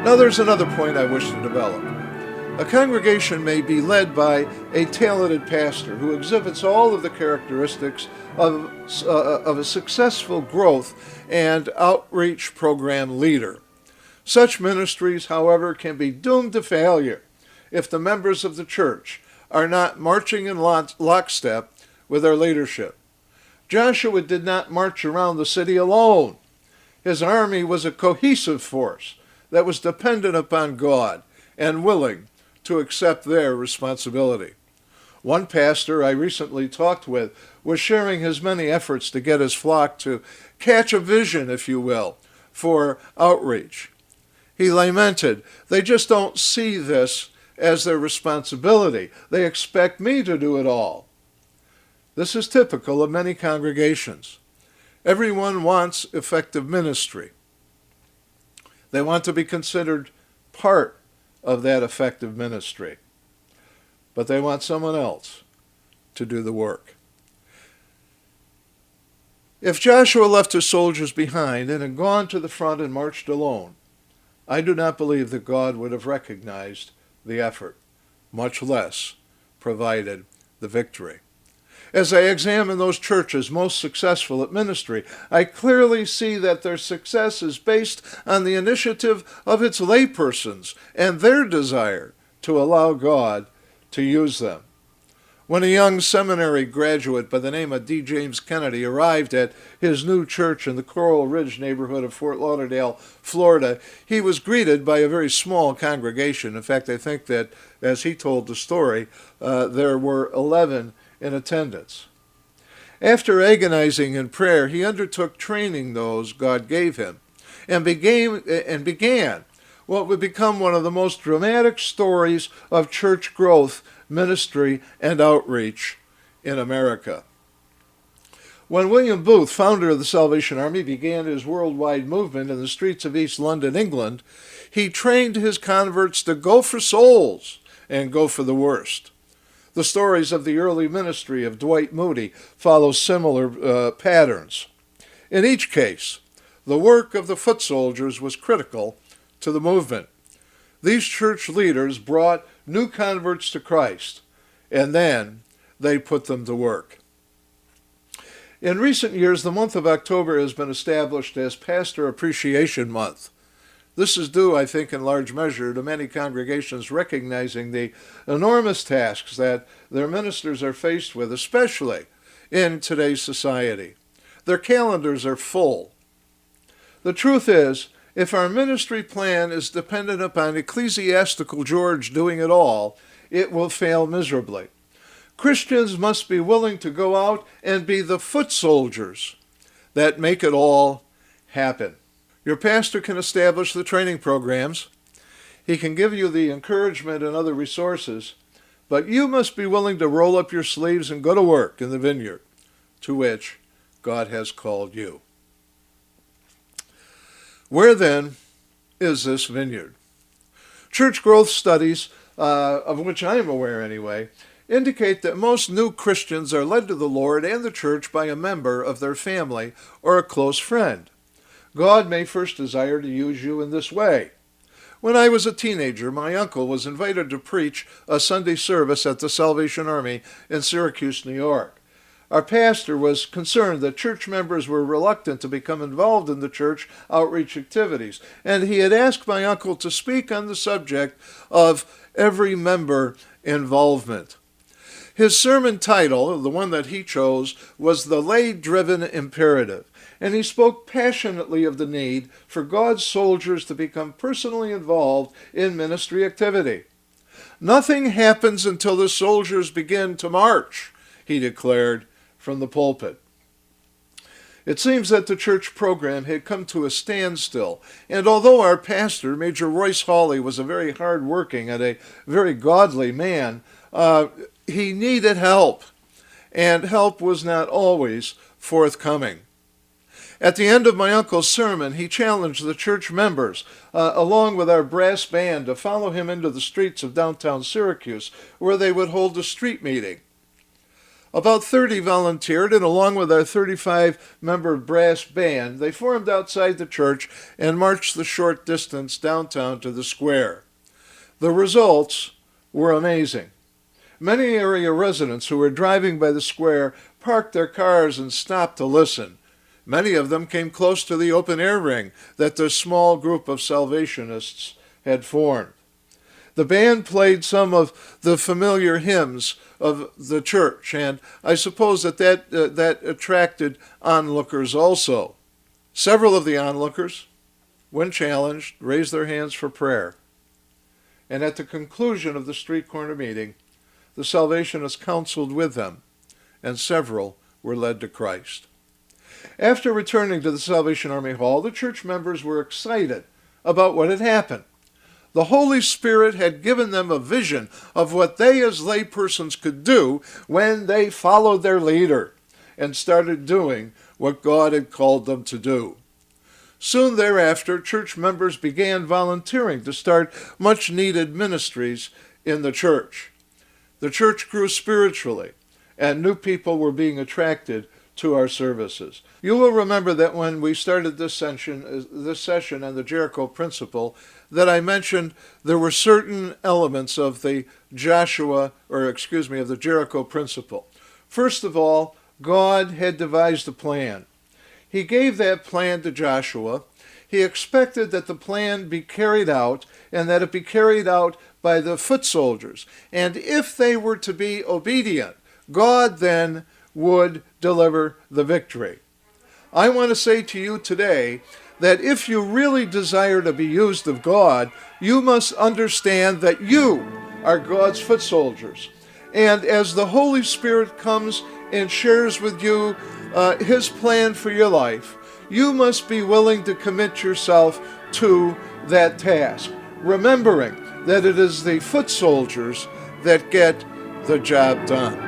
Now there's another point I wish to develop. A congregation may be led by a talented pastor who exhibits all of the characteristics of a successful growth and outreach program leader. Such ministries, however, can be doomed to failure if the members of the church are not marching in lockstep with their leadership. Joshua did not march around the city alone. His army was a cohesive force that was dependent upon God and willing to accept their responsibility. One pastor I recently talked with was sharing his many efforts to get his flock to catch a vision, if you will, for outreach. He lamented, "They just don't see this as their responsibility. They expect me to do it all." This is typical of many congregations. Everyone wants effective ministry. They want to be considered part of that effective ministry, but they want someone else to do the work. If Joshua left his soldiers behind and had gone to the front and marched alone, I do not believe that God would have recognized the effort, much less provided the victory. As I examine those churches most successful at ministry, I clearly see that their success is based on the initiative of its laypersons and their desire to allow God to use them. When a young seminary graduate by the name of D. James Kennedy arrived at his new church in the Coral Ridge neighborhood of Fort Lauderdale, Florida, he was greeted by a very small congregation. In fact, I think that, as he told the story, there were 11 in attendance. After agonizing in prayer, he undertook training those God gave him and began what would become one of the most dramatic stories of church growth, ministry, and outreach in America. When William Booth, founder of the Salvation Army, began his worldwide movement in the streets of East London, England, he trained his converts to go for souls and go for the worst. The stories of the early ministry of Dwight Moody follow similar patterns. In each case, the work of the foot soldiers was critical to the movement. These church leaders brought new converts to Christ, and then they put them to work. In recent years, the month of October has been established as Pastor Appreciation Month. This is due, I think, in large measure to many congregations recognizing the enormous tasks that their ministers are faced with, especially in today's society. Their calendars are full. The truth is, if our ministry plan is dependent upon ecclesiastical George doing it all, it will fail miserably. Christians must be willing to go out and be the foot soldiers that make it all happen. Your pastor can establish the training programs. He can give you the encouragement and other resources, but you must be willing to roll up your sleeves and go to work in the vineyard to which God has called you. Where then is this vineyard? Church growth studies, of which I am aware anyway, indicate that most new Christians are led to the Lord and the church by a member of their family or a close friend. God may first desire to use you in this way. When I was a teenager, my uncle was invited to preach a Sunday service at the Salvation Army in Syracuse, New York. Our pastor was concerned that church members were reluctant to become involved in the church outreach activities, and he had asked my uncle to speak on the subject of every member involvement. His sermon title, the one that he chose, was The Lay-Driven Imperative, and he spoke passionately of the need for God's soldiers to become personally involved in ministry activity. Nothing happens until the soldiers begin to march, he declared from the pulpit. It seems that the church program had come to a standstill, and although our pastor, Major Royce Hawley, was a very hard-working and a very godly man, he needed help, and help was not always forthcoming. At the end of my uncle's sermon, he challenged the church members, along with our brass band, to follow him into the streets of downtown Syracuse, where they would hold a street meeting. About 30 volunteered, and along with our 35-member brass band, they formed outside the church and marched the short distance downtown to the square. The results were amazing. Many area residents who were driving by the square parked their cars and stopped to listen. Many of them came close to the open-air ring that the small group of Salvationists had formed. The band played some of the familiar hymns of the church, and I suppose that attracted onlookers also. Several of the onlookers, when challenged, raised their hands for prayer. And at the conclusion of the street corner meeting, the Salvationists counseled with them, and several were led to Christ. After returning to the Salvation Army Hall, the church members were excited about what had happened. The Holy Spirit had given them a vision of what they as laypersons could do when they followed their leader and started doing what God had called them to do. Soon thereafter, church members began volunteering to start much-needed ministries in the church. The church grew spiritually, and new people were being attracted to our services. You will remember that when we started this session on the Jericho Principle, that I mentioned there were certain elements of the Jericho Principle. First of all, God had devised a plan. He gave that plan to Joshua. He expected that the plan be carried out, and that it be carried out by the foot soldiers. And if they were to be obedient, God then would deliver the victory. I want to say to you today that if you really desire to be used of God, you must understand that you are God's foot soldiers. And as the Holy Spirit comes and shares with you His plan for your life, you must be willing to commit yourself to that task, remembering that it is the foot soldiers that get the job done.